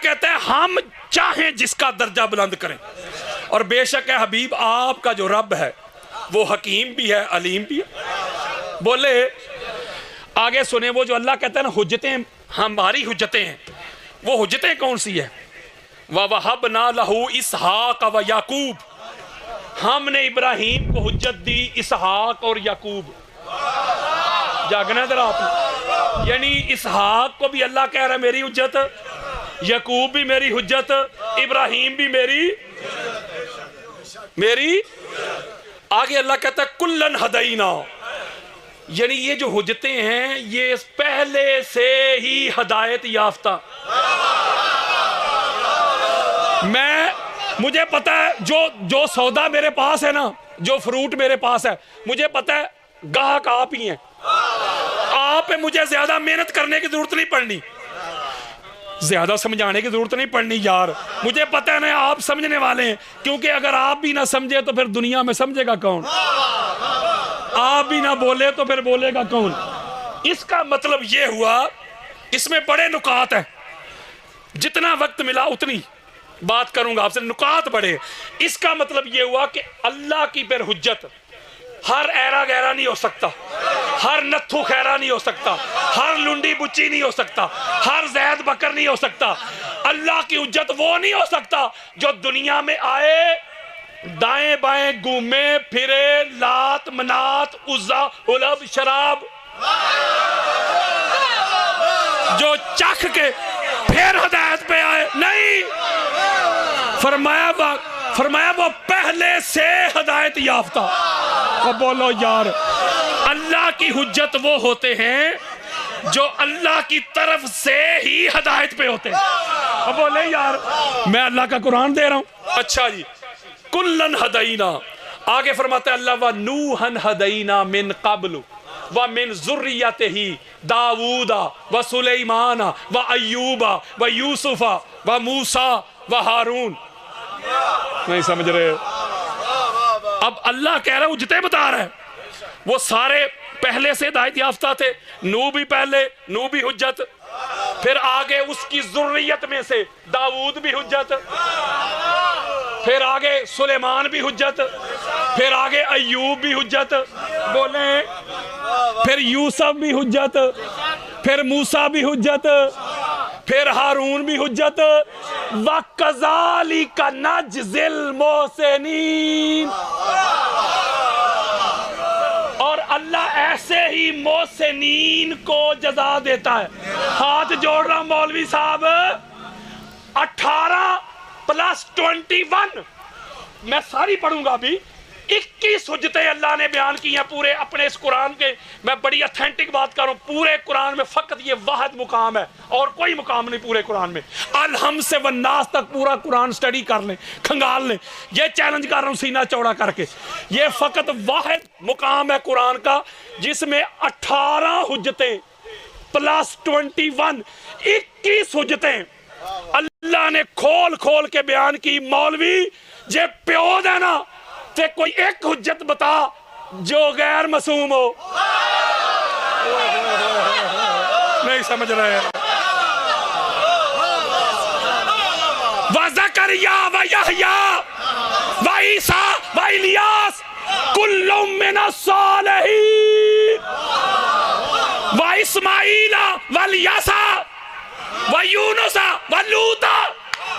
कहता है हम चाहें जिसका दर्जा बुलंद करें। और बेशक है हबीब आपका जो रब है वो हकीम भी है, अलीम भी है। बोले आगे सुने, वो जो अल्लाह कहता है ना हुज्जतें हमारी हुज्जतें हैं, वो हुज्जतें कौन सी है? वहबना लहू इसहाक व याकूब, हमने इब्राहिम को हुज्जत दी इसहाक और याकूब। जागना जरा आपने, यानी इसहाक को भी अल्लाह कह रहा है मेरी हुज्जत, याकूब भी मेरी हुज्जत, इब्राहिम भी मेरी। आगे अल्लाह कहता है कुल्लन हदैना, यानी ये जो हुज्जतें हैं ये पहले से ही हदायत याफ्ता। मुझे पता है जो सौदा मेरे पास है ना, जो फ्रूट मेरे पास है, मुझे पता है गाहक आप ही हैं। आप पे मुझे ज्यादा मेहनत करने की जरूरत नहीं पड़नी, ज्यादा समझाने की जरूरत नहीं पड़नी यार। मुझे पता है ना आप समझने वाले हैं, क्योंकि अगर आप भी ना समझे तो फिर दुनिया में समझेगा कौन? आप भी ना बोले तो फिर बोलेगा कौन? इसका मतलब ये हुआ, इसमें बड़े नुकात हैं, जितना वक्त मिला उतनी बात करूंगा आपसे, नुकात बड़े। इसका मतलब ये हुआ कि अल्लाह की फिर हुज्जत हर ऐरा गहरा नहीं हो सकता, हर नत्थु खैरा नहीं हो सकता, हर लुंडी बुच्ची नहीं हो सकता, हर जैद बकर नहीं हो सकता। अल्लाह की हुज्जत वो नहीं हो सकता जो दुनिया में आए, दाएं बाएं घूमे फिरे, लात मनात उज़्ज़ा उलब शराब, जो चख के फिर हिदायत पे आए। नहीं, फरमाया वो पहले से हिदायत याफ्ता। अब बोलो यार, अल्लाह की हुज्जत वो होते हैं जो अल्लाह की तरफ से ही हिदायत पे होते हैं। अब बोले यार मैं अल्लाह का कुरान दे रहा हूं। अच्छा जी, कुल्लन हदैना। आगे फरमाता है अल्लाह व नूहन हदैना मिन क़ब्लु व मिन ज़ुर्रियतिही दाऊदा व सुलेमाना व अय्यूबा व यूसुफा व मूसा व हारून। नहीं समझ रहे? अब अल्लाह कह रहा है, जितने बता रहा है वो सारे पहले से हिदायत याफ्ता थे। नू भी पहले, नू भी हुज्जत, फिर आगे उसकी ज़ुर्रियत में से दाऊद भी हुज्जत, फिर आगे सुलेमान भी हुज्जत, फिर आगे अय्यूब भी हुज्जत, बोले, फिर यूसुफ भी हुज्जत, फिर मूसा भी हुज्जत, फिर हारून भी हुज्जत। वकज़ालिका नज्ज़िल मोहसिनीन, और अल्लाह ऐसे ही मोहसिनीन को जजा देता है। हाथ जोड़ रहा मौलवी साहब, 18 प्लस 21, मैं सारी पढ़ूंगा अभी। 21 हुज्जतें अल्लाह ने बयान की हैं पूरे अपने इस कुरान के। मैं बड़ी अथेंटिक बात कर रहा हूँ, पूरे कुरान में फकत ये वाहिद मुकाम है और कोई मुकाम नहीं पूरे कुरान में। अलहम से वन्नास तक पूरा कुरान स्टडी कर लें, खंगाल लें, ये चैलेंज कर रहा हूँ सीना चौड़ा करके। ये फकत वाहिद मुकाम है कुरान का जिसमें 18 हुज्जतें प्लस 21, 21 हुज्जतें अल्लाह ने खोल खोल के बयान की। मौलवी जे प्यो है ना, ते कोई एक हुज्जत बता जो गैर मासूम हो। नहीं समझ रहे? व ज़करिया व यहया व ईसा व इलियास कुल्लुम मिनस सालिहीन व इस्माईला व यसा व यूनुसा व लूता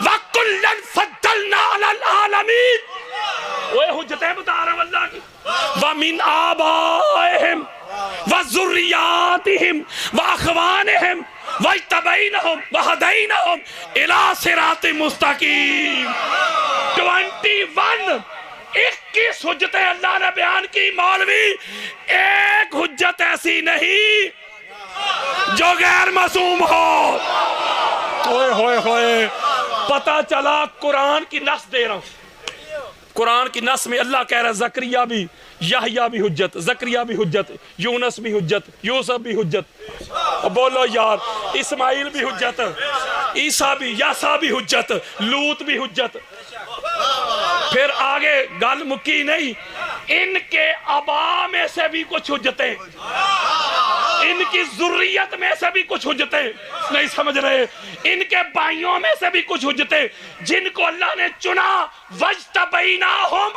व कुल्लन फद्दलना अलल आलमीन। वो हुज्जतें बता रहा हूं अल्लाह की। व मिन आबाइहिम व ज़ुर्रियातिहिम व अख़वानिहिम व इत्तबैनहुम व हदैनहुम इला सिरातिम मुस्तकीम। 21 21 हुज्जतें अल्लाह ने बयान की। मौलवी एक हुज्जत ऐसी नहीं जो गैर मासूम हो। ओए होए होए, पता चला कुरान की नस दे रहा हूं। कुरान की नस में अल्लाह कह रहा है ज़करिया भी, यहया भी हुज्जत, ज़करिया भी हुज्जत, यूनुस भी हुज्जत, यूसुफ भी हुज्जत। बोलो यार, इस्माइल भी हुज्जत, ईसा भी, यासा भी हुज्जत, लूत भी हुज्जत। फिर आगे गल मुक्की नहीं, इनके अबा में से भी कुछ हुज्जतें, इनकी जुर्रियत में से भी कुछ हुज्जतें नहीं समझ रहे, इनके भाइयों में से भी कुछ हुज्जतें जिनको अल्लाह ने चुना, वज्तबैनाहुम,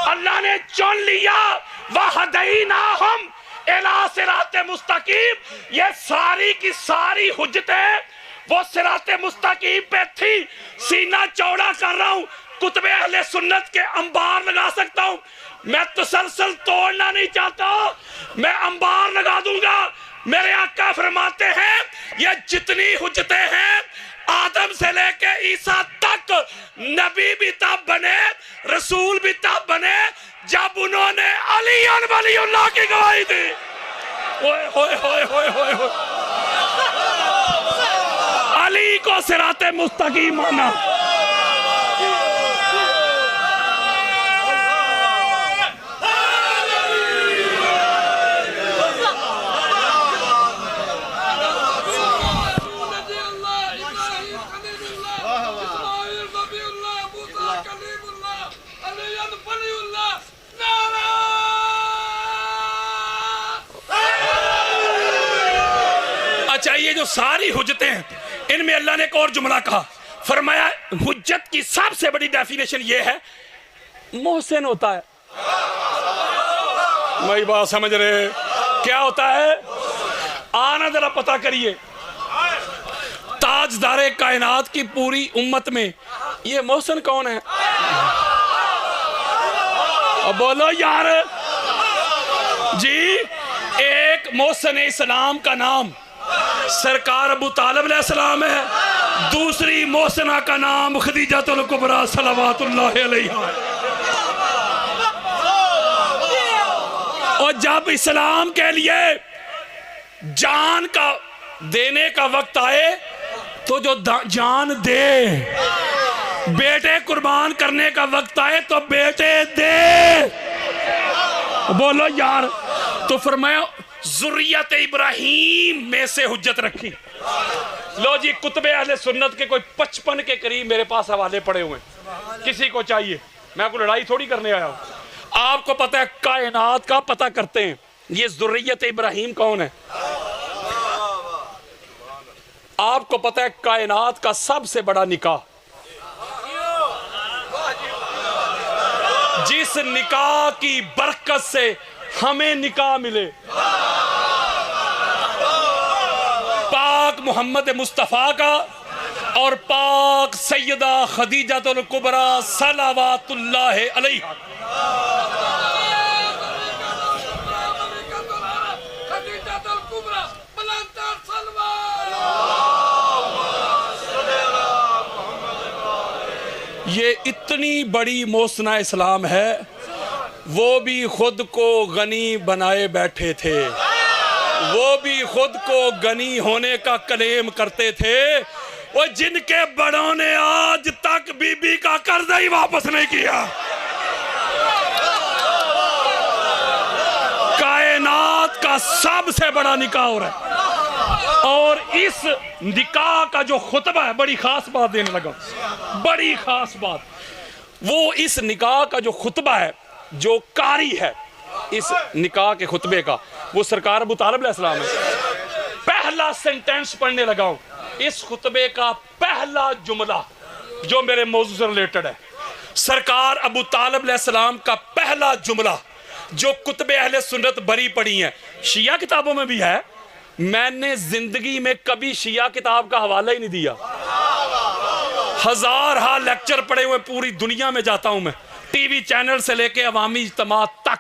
अल्लाह ने चुन लिया, वहदैनाहुम इला सिराते मुस्तकीम, ये सारी की सारी हुज्जतें वो सिराते मुस्तकीम पे थी। सीना चौड़ा कर रहा हूं, कुतबे अहले सुन्नत के अंबार लगा सकता हूं, मैं तसलसल तोड़ना नहीं चाहता, मैं अंबार लगा दूंगा। मेरे आका फरमाते हैं ये जितनी हुज्जतें हैं आदम से लेके ईसा तक, नबी भी तब बने, रसूल भी तब बने जब उन्होंने अली वलीउल्लाह की गवाही दी। ओए होए होए होए होए होए, अली को सिराते मुस्तकीम माना। अच्छा, ये जो सारी हुज्जतें हैं इनमें अल्लाह ने एक और जुमला कहा, फरमाया हुज्जत की सबसे बड़ी डेफिनेशन ये है मोहसिन होता है। वही बात समझ रहे, क्या होता है? आना जरा पता करिए, ताजदारे कायनात की पूरी उम्मत में ये मोहसिन कौन है? अब बोलो यार जी। एक मोहसिन इस्लाम का नाम सरकार अबू तालिब अलैहिस्सलाम है, दूसरी मोहसिना का नाम खदीजातुल कुबरा सलवातुल्लाह अलैहा। और जब इस्लाम के लिए जान का देने का वक्त आए तो जो जान दे, बेटे कुर्बान करने का वक्त आए तो बेटे दे। बोलो यार। तो फरमाया जुर्रियत इब्राहिम में से हुज्जत रखी। लो जी, कुतबे अहले सुन्नत के कोई 55 के करीब मेरे पास हवाले पड़े हुए, किसी को चाहिए, मैं आपको लड़ाई थोड़ी करने आया हूं। आपको पता है कायनात का पता करते हैं ये जुर्रियत इब्राहिम कौन है? आपको पता है कायनात का सबसे बड़ा निकाह, जिस निकाह की बरकत से हमें निकाह मिले, पाक मोहम्मद मुस्तफ़ा का और पाक सैयदा खदीजातुल कुबरा सलावातुल्लाह अलैहा। ये इतनी बड़ी मोहसिना इस्लाम है, वो भी खुद को गनी बनाए बैठे थे, वो भी खुद को गनी होने का क्लेम करते थे, और जिनके बड़ों ने आज तक बीबी का कर्ज ही वापस नहीं किया। कायनात का सबसे बड़ा निकाह हो रहा है, और इस निकाह का जो खुतबा है, बड़ी खास बात देने लगा, बड़ी खास बात। वो इस निकाह का जो खुतबा है, जो कारी है इस निकाह के खुतबे का, वो सरकार अबू तालिब अलैहिस्सलाम है। पहला सेंटेंस पढ़ने लगा हूं, इस खुतबे का पहला जुमला जो मेरे मौजू से रिलेटेड है, सरकार अबू तालिब अलैहिस्सलाम का पहला जुमला जो कुतबे अहले सुन्नत बरी पड़ी है, शिया किताबों में भी है। मैंने जिंदगी में कभी शिया किताब का हवाला ही नहीं दिया। हजार लेक्चर पढ़े हुए पूरी दुनिया में जाता हूं मैं, टीवी चैनल से लेके अवामी इज्तिमा तक,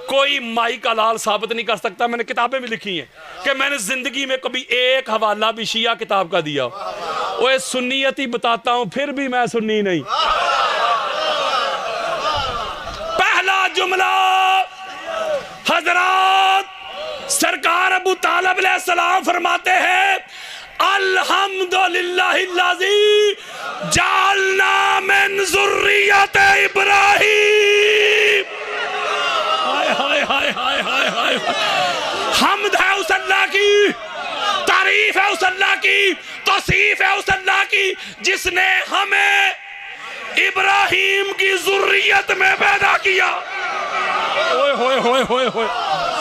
कोई माई का लाल साबित नहीं कर सकता। मैंने किताबें भी लिखी हैं कि मैंने जिंदगी में कभी एक हवाला भी शिया किताब का दिया। वो सुन्नियत ही बताता हूं, फिर भी मैं सुन्नी नहीं। पहला जुमला, हजरात, सरकार अबू तालिब अलैहिस्सलाम फरमाते हैं, अल्हम्दुलिल्लाहिल्लज़ी जअलना मिन ज़ुर्रियत इब्राहीम। हाय हाय हाय हाय हाय हाय, हम्द है उस अल्लाह की, तारीफ है उस अल्लाह की, तौसीफ है उस अल्लाह की जिसने हमें इब्राहीम की ज़ुर्रियत में पैदा किया। ओए होए होए होए होए,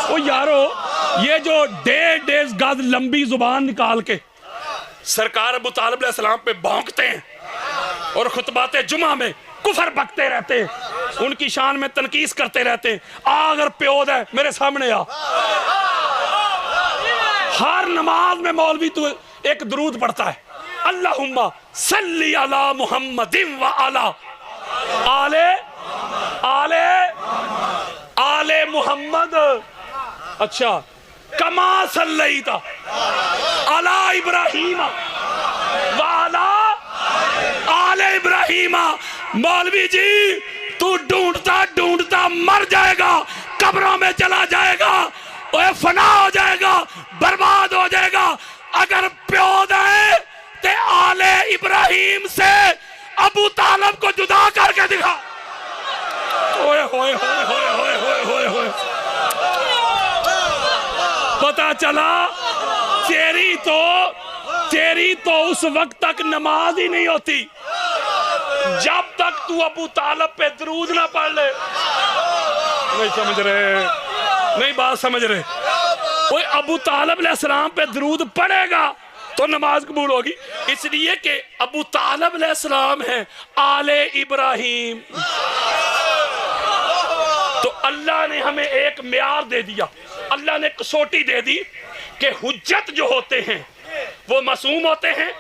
ओ यारो ये जो 1.5 गज लंबी जुबान निकाल के सरकार अबू तालिब अलैहिस्सलाम पे भौंकते हैं और खुतबाते जुमा में कुफर बकते रहते हैं, उनकी शान में तनकीस करते रहते हैं। अगर प्योद है मेरे सामने आ। हर नमाज में मौलवी तो एक दरूद पढ़ता है, अल्लाहुम्मा सल्ली अला मुहम्मदिन व अला आले आले आले मुहम्मद। अच्छा, कमा सल्लैता अला इब्राहीम व अला आले इब्राहीम। मौलवी जी तू ढूंढता ढूंढता मर जाएगा, कब्रों में चला जाएगा, ओए फना हो जाएगा, बर्बाद हो जाएगा। अगर प्योद है ते आले इब्राहीम से अबू तालिब को जुदा करके दिखा। ओए होए होए होए होए होए होए होए। पता चला तेरी तो उस वक्त तक नमाज ही नहीं होती जब तक तू अबू तालिब पे दरूद ना पढ़ ले। नहीं समझ रहे, नहीं बात समझ रहे। कोई अबू तालिब अलैहिस्सलाम पे दरूद पढ़ेगा तो नमाज कबूल होगी, इसलिए कि अबू तालिब अलैहिस्सलाम है आले इब्राहीम। तो अल्लाह ने हमें एक म्यार दे दिया, अल्लाह ने कसौटी दे दी कि हुज्जत जो होते हैं वो मासूम होते हैं,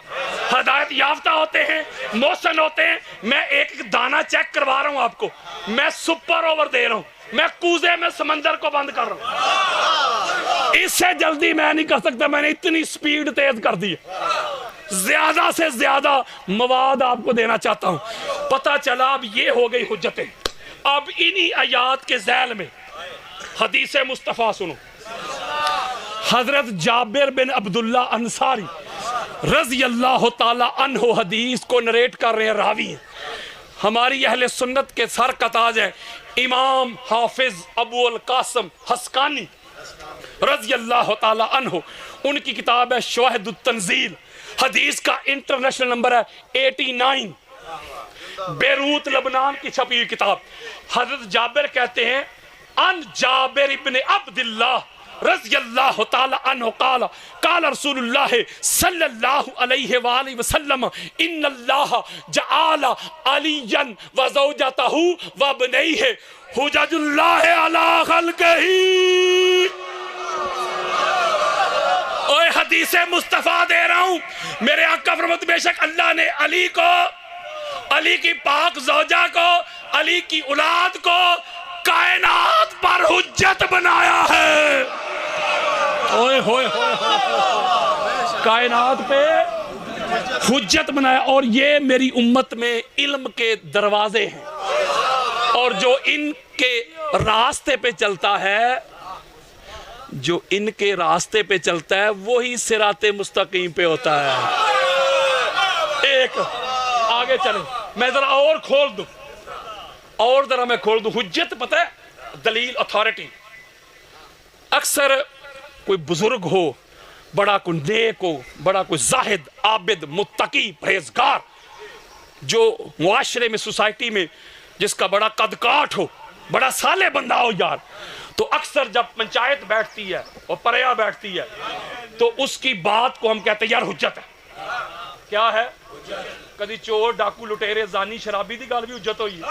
हदायत याफ्ता होते हैं, मोहसन होते हैं। मैं एक एक दाना चेक करवा रहा हूं आपको, मैं सुपर ओवर दे रहा हूं, मैं कूजे में समंदर को बंद कर रहा हूं। इससे जल्दी मैं नहीं कर सकता, मैंने इतनी स्पीड तेज कर दी, ज्यादा से ज्यादा मवाद आपको देना चाहता हूं। पता चला अब ये हो गई हुज्जतें। अब इन्हीं आयात के ज़ैल में हदीस मुस्तफ़ा सुनो। हजरत जाबिर बिन अब्दुल्ला अंसारी रज़ी अल्लाह ताला अन्हु हदीस को नरेट कर रहे हैं, रावी हैं। हमारी अहले सुन्नत के सर का ताज है इमाम हाफिज अबू अल कासिम हस्कानी रज़ी अल्लाह ताला अन्हु। उनकी किताब है शवाहिदुत तंजील, हदीस का इंटरनेशनल नंबर है 89, बेरूत लबनान की छपी हुई किताब। हजरत जाबिर कहते हैं अन जाबिर इब्ने अब्दुल्लाह रज़ी अल्लाह ताला अन्हु काला काला रसूलुल्लाह सल्लल्लाहु अलैहि वालैहि वसल्लम इन्नल्लाह जअला अलियन व ज़ौजतहु व बनैहि हुज्जतुल्लाह अला खल्क़िही। ओए हदीस मुस्तफ़ा दे रहा हूं, मेरे आका फरमाते बेशक अल्लाह ने अली को, अली की पाक ज़ौजा को, अली की औलाद को कायनात पर हुज्जत बनाया है। ओए होए कायनात पे हुज्जत बनाया। और ये मेरी उम्मत में इल्म के दरवाजे हैं, और जो इनके रास्ते पे चलता है, जो इनके रास्ते पे चलता है वही सिराते मुस्तकीम पे होता है। एक आगे चले, मैं जरा और खोल दूं, और जरा मैं खोल दूं। हुज्जत पता है, दलील, अथॉरिटी। अक्सर कोई बुजुर्ग हो, बड़ा कोई नेक हो, बड़ा कोई जाहिद आबिद मुत्तकी परहेजगार, जो मुआशरे में, सोसाइटी में जिसका बड़ा कदकाठ हो, बड़ा साले बंदा हो यार, तो अक्सर जब पंचायत बैठती है और परया बैठती है तो उसकी बात को हम कहते हैं यार हुज्जत है। क्या है? कभी चोर डाकू लुटेरे जानी शराबी की गल भी हुज्जत हुई।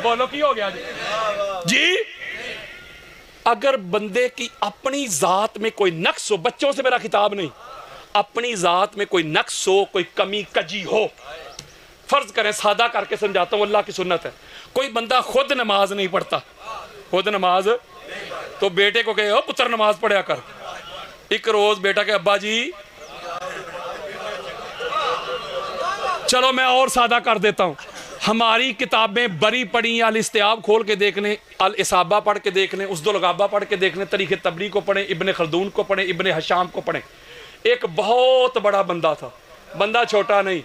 बोलो की हो गया जी? अगर बंदे की अपनी जात में कोई नक्स हो, बच्चों से मेरा खिताब नहीं, अपनी जात में कोई नक्स हो, कोई कमी कजी हो, फर्ज करें, सादा करके समझाता हूं, अल्लाह की सुन्नत है, कोई बंदा खुद नमाज नहीं पढ़ता, खुद नमाज, तो बेटे को कहे पुत्र नमाज पढ़या कर। एक रोज बेटा के अब्बा जी, चलो मैं और सादा कर देता हूं, हमारी किताबें बरी पढ़ी, अल इस्तियाब खोल के देख लें, अल इसाबा पढ़ के देख लें, उसदुल गाबा पढ़ के देख लें, तरीक़े तबरी को पढ़ें, इब्ने खल्दून को पढ़ें, इब्ने हशाम को पढ़ें। एक बहुत बड़ा बंदा था, बंदा छोटा नहीं,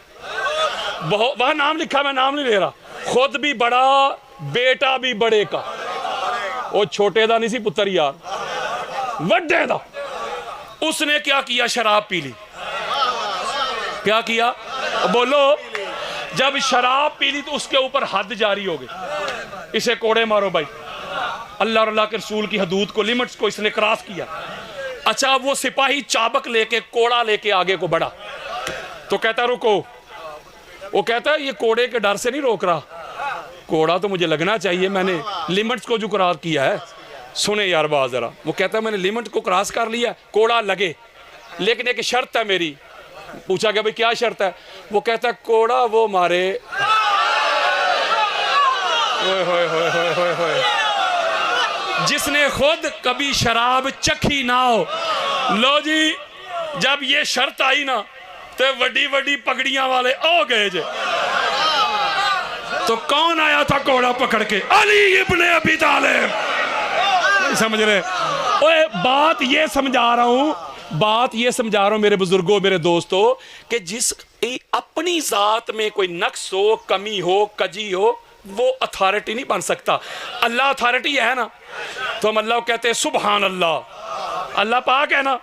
बहुत, वहां नाम लिखा, मैं नाम नहीं ले रहा, खुद भी बड़ा, बेटा भी बड़े का, वो छोटे दा नहीं सी पुत्र यार, वड्डे दा। उसने क्या किया? शराब पी ली। क्या किया? बोलो। जब शराब पी ली तो उसके ऊपर हद जारी हो गई, इसे कोड़े मारो भाई। अल्लाह और अल्लाह के रसूल की हदूद को, लिमिट्स को इसने क्रॉस किया। अच्छा, वो सिपाही चाबक लेके, कोड़ा लेके आगे को बढ़ा तो कहता रुको। वो कहता है ये कोड़े के डर से नहीं रोक रहा, कोड़ा तो मुझे लगना चाहिए, मैंने लिमिट्स को जो क्रॉस किया है। सुने यार बात जरा। वो कहता है मैंने लिमिट को क्रॉस कर लिया, कोड़ा लगे, लेकिन एक शर्त है मेरी। पूछा गया भाई क्या शर्त है? वो कहता है कोड़ा वो मारे होए होए होए होए होए होए जिसने खुद कभी शराब चखी ना हो। लो जी, जब ये शर्त आई ना तो वड्डी वड्डी पगड़ियां वाले आ गए जे। तो कौन आया था कोड़ा पकड़ के? अली इब्ने अबी तालिब। नहीं समझ रहे? ओए बात ये समझा रहा हूं, बात ये समझा रहा हूं मेरे बुजुर्गों, मेरे दोस्तों, कि जिस अपनी जात में कोई नक्स हो, कमी हो, कजी हो, वो अथॉरिटी नहीं बन सकता। अल्लाह अथॉरिटी है ना, तो हम अल्लाह को कहते हैं सुभान अल्लाह। अल्लाह पाक है ना,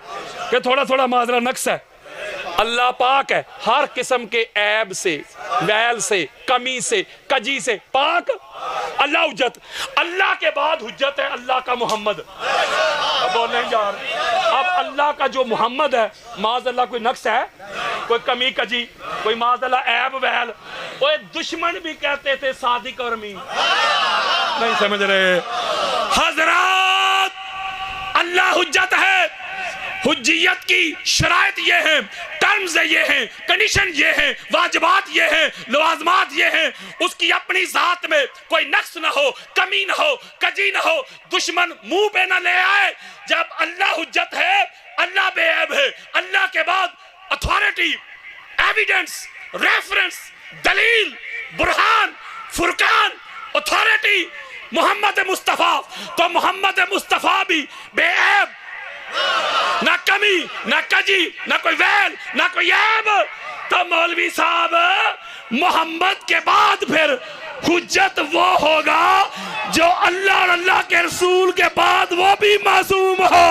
कि थोड़ा थोड़ा माजरा नक्स है, अल्लाह पाक है हर किस्म के ऐब से, वैल से, कमी से, कजी से पाक। अल्लाह हुज्जत, अल्लाह के बाद हुज्जत है अल्लाह का मोहम्मद। अब बोलें यार, अब अल्लाह का जो मोहम्मद है, माज अल्लाह कोई नक्स है, कोई कमी कजी, कोई माज अल्लाह ऐब वैल? वो दुश्मन भी कहते थे सादिक और अमीन। नहीं समझ रहे हजरात? अल्लाह हुज्जत है। हुज्जियत की शराइत ये है, टर्म्स ये हैं, कंडीशन ये है, वाजिबात ये है, लवाजमात ये है। उसकी अपनी जात में कोई नक्स ना हो, कमी ना हो, कजी ना हो, दुश्मन मुंह पे ना ले आए। जब अल्लाह हुज्जत है, अल्लाह बेऐब है, अल्लाह के बाद अथॉरिटी, एविडेंस, रेफरेंस, दलील, बुरहान, फुरकान, अथॉरिटी मोहम्मद मुस्तफा। तो मोहम्मद मुस्तफा भी बेऐब, ना कमी, ना कजी, ना कोई वैल, ना कोई ऐब। तो मौलवी साहब, मोहम्मद के बाद फिर हुज्जत वो होगा जो अल्लाह और अल्लाह के रसूल के बाद वो भी मासूम हो।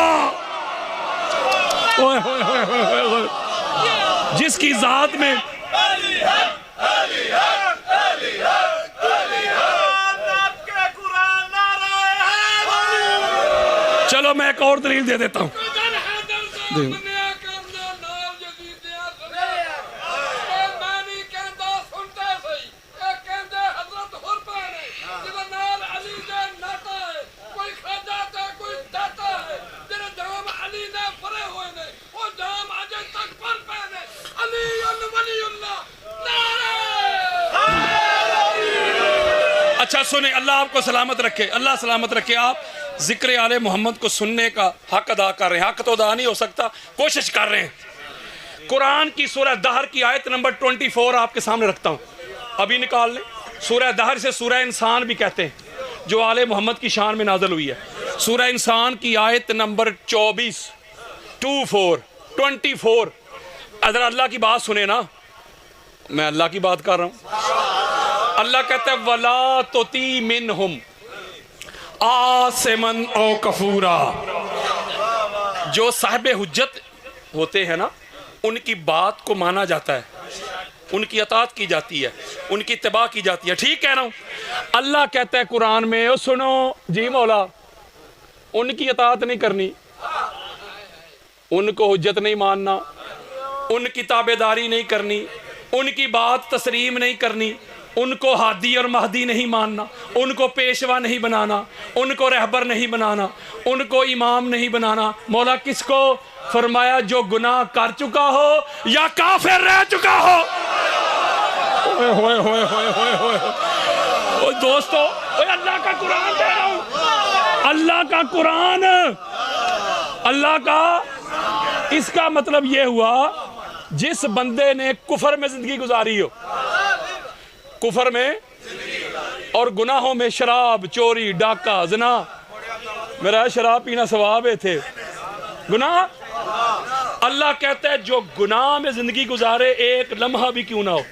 ओए होए होए होए होए, जिसकी जात में चलो मैं एक और दलील दे देता हूं। अच्छा सुने, अल्लाह आपको सलामत रखे, अल्लाह सलामत रखे। आप जिक्र आले मोहम्मद को सुनने का हक अदा कर रहे हैं। हक तो अदा नहीं हो सकता, कोशिश कर रहे हैं। कुरान की सूरह दहर की आयत नंबर 24 आपके सामने रखता हूं, अभी निकाल लें। सूरह दहर से सूरह इंसान भी कहते हैं, जो आले मोहम्मद की शान में नाजल हुई है। सूरह इंसान की आयत नंबर 24 अगर अल्लाह की बात सुने ना, मैं अल्लाह की बात कर रहा हूं। अल्लाह कहता है वला तुती मिनहुम आसिमन औ कफूरा। जो साहिब हुज्जत होते हैं ना, उनकी बात को माना जाता है, उनकी अतात की जाती है, उनकी इत्तिबा की जाती है। ठीक कह रहा हूं? अल्लाह कहता है कुरान में, ओ सुनो जी मौला, उनकी अतात नहीं करनी, उनको हुज्जत नहीं मानना, उनकी ताबेदारी नहीं करनी, उनकी बात तस्लीम नहीं करनी, उनको हादी और महदी नहीं मानना, उनको पेशवा नहीं बनाना, उनको रहबर नहीं बनाना, उनको इमाम नहीं बनाना। मौला किसको? फरमाया जो गुनाह कर चुका हो या काफिर रह चुका हो। ओए होए होए होए होए होए। ओ दोस्तों, ओए अल्लाह का कुरान दे रहा हूं, अल्लाह का कुरान, अल्लाह का। इसका मतलब ये हुआ जिस बंदे ने कुफर में जिंदगी गुजारी हो, कुफर में और गुनाहों में, शराब, चोरी, डाका, जना, मेरा शराब पीना सवाब है थे, गुनाह। अल्लाह कहता है जो गुनाह में जिंदगी गुजारे एक लम्हा भी क्यों ना हो,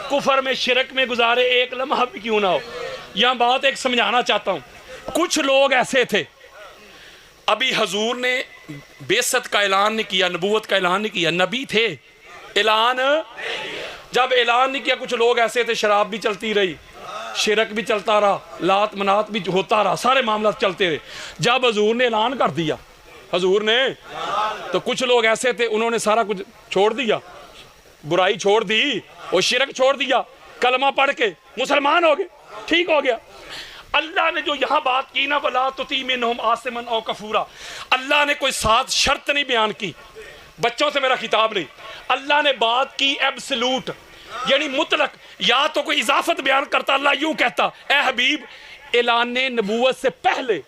कुफर में, शिरक में गुजारे एक लम्हा भी क्यों ना हो। यहां बात एक समझाना चाहता हूं। कुछ लोग ऐसे थे, अभी हजूर ने बेसत का ऐलान नहीं किया, नबूवत का ऐलान नहीं किया, नबी थे, ऐलान जब ऐलान नहीं किया, कुछ लोग ऐसे थे, शराब भी चलती रही, शिरक भी चलता रहा, लात मनात भी होता रहा, सारे मामला चलते रहे। जब हजूर ने ऐलान कर दिया, हजूर ने। तो कुछ लोग ऐसे थे, उन्होंने सारा कुछ छोड़ दिया, बुराई छोड़ दी और शिरक छोड़ दिया, कलमा पढ़ के मुसलमान हो गए, ठीक हो गया। अल्लाह ने जो यहाँ बात की ना, वला तुती मिनहुम आसिमन औ कफूरा, अल्लाह ने कोई साथ शर्त नहीं बयान की, बच्चों से मेरा खिताब नहीं, अल्लाह ने बात की एब्सलूट यानी मुतलक। या तो कोई इजाफत बयान करता, अल्लाह यूं कहता, ए हबीब ऐलाने नबूवत से पहले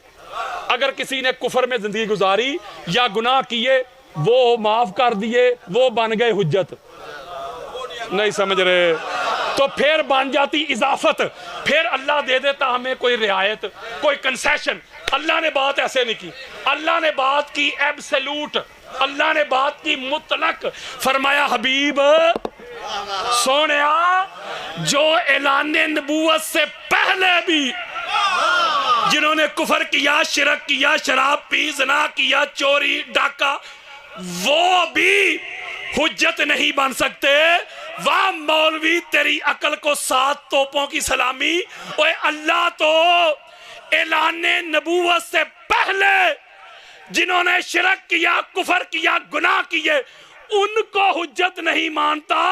अगर किसी ने कुफर में जिंदगी गुजारी या गुनाह किए, वो माफ कर दिए, वो बन गए हुज्जत। नहीं समझ रहे? तो फिर बन जाती इजाफत, फिर अल्लाह दे देता हमें कोई रियायत, कोई कंसेशन। अल्लाह ने बात ऐसे नहीं की, अल्लाह ने बात की एब्सोल्यूट, अल्लाह ने बात की मुतलक। फरमाया हबीब सोनिया, जो ऐलाने नबूवत से पहले भी जिन्होंने कुफर किया, शिरक किया, शराब पी, ज़िना किया, चोरी डाका, वो भी हुज्जत नहीं बन सकते। वाह मौलवी, तेरी अकल को 7 तोपों की सलामी। ओए अल्लाह तो ऐलाने नबूवत से पहले जिन्होंने शिरक किया, कुफर किया, गुनाह किए, उनको हुज्जत नहीं मानता,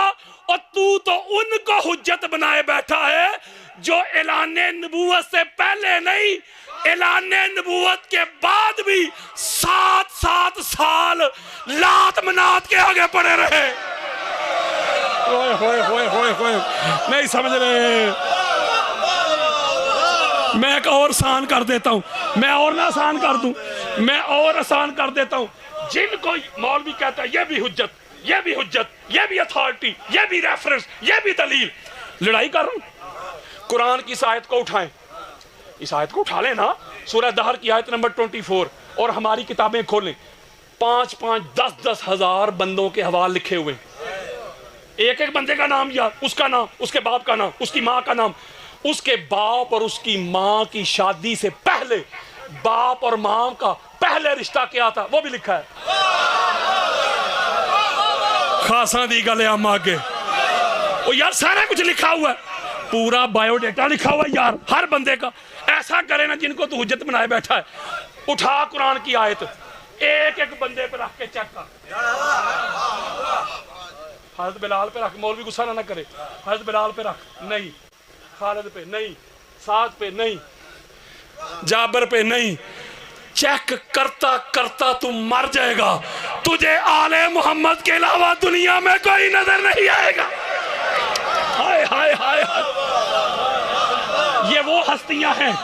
और तू तो उनको हुज्जत बनाए बैठा है जो ऐलाने नबूवत से पहले नहीं, ऐलाने नबूवत के बाद भी 7 साल लात मनात के आगे पड़े रहे। होए नहीं समझ रहे? मैं एक और आसान कर देता हूं, मैं और ना आसान कर दूं, मैं और आसान कर देता हूं। जिनको मौलवी कहता है ये भी हुज्जत, ये भी हुज्जत, ये भी अथॉरिटी, ये भी रेफरेंस, ये भी दलील, लड़ाई कर रहा हूं। कुरान की इस आयत को उठाएं, इस आयत को उठा लेना, सूरह दहर की आयत नंबर 24, और हमारी किताबें खोलें। 5-5, 10-10 हजार बंदों के हवाले लिखे हुए, एक एक बंदे का नाम याद, उसका नाम, उसके बाप का नाम, उसकी माँ का नाम। उसके बाप और उसकी माँ की शादी से पहले बाप और माँ का पहले रिश्ता क्या था वो भी लिखा है। खासा दी गल हम आगे, ओ यार सारा कुछ लिखा हुआ है, पूरा बायोडेटा लिखा हुआ है यार हर बंदे का। ऐसा करे ना जिनको तो हुज्जत बनाए बैठा है। उठा कुरान की आयत, एक एक बंदे पे रख के चेक कर। हज़रत बिलाल पे रख, मौलवी गुस्सा ना करे। हज़रत बिलाल पे रख, नहीं। खालिद पे नहीं, साद पे नहीं, जाबर पे नहीं। चेक करता करता तू मर जाएगा, तुझे आले मोहम्मद के अलावा दुनिया में कोई नजर नहीं आएगा। हाय हाय हाय हाय। ये वो हस्तियां हैं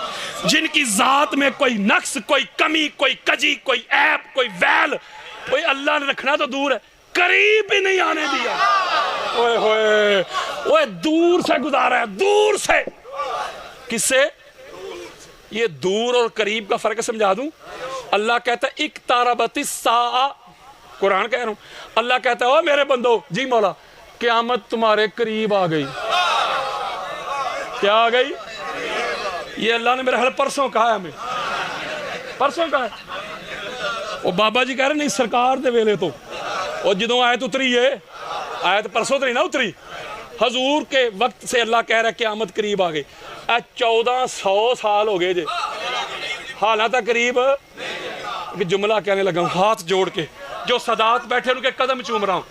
जिनकी जात में कोई नक्स, कोई कमी, कोई कजी, कोई ऐप, कोई वैल, कोई अल्लाह ने रखना तो दूर है, करीब भी नहीं आने दिया। ओए होए, ओए दूर से गुजारा है, दूर से। किससे? ये दूर और करीब का फर्क समझा दूं। अल्लाह कहता है इक्तारबतिस साआ, कुरान कह रहा हूं, अल्लाह कहता है ओ मेरे बंदो, जी मौला, क़यामत तुम्हारे करीब आ गई। क्या आ गई? ये अल्लाह ने मेरे ख्याल परसों कहा है, हमें परसों कहा है। वो बाबा जी कह रहे नहीं सरकार दे वेले तो, और जो आयत उतरी है, आयत परसों तो नहीं ना उतरी, हजूर के वक्त से अल्लाह कह रहा है क़यामत करीब आ गई। 1400 साल हो गए जे, हालांकि करीब जुमला कहने लगा हूं हाथ जोड़ के, जो सदात बैठे उनके कदम चूम रहा हूं।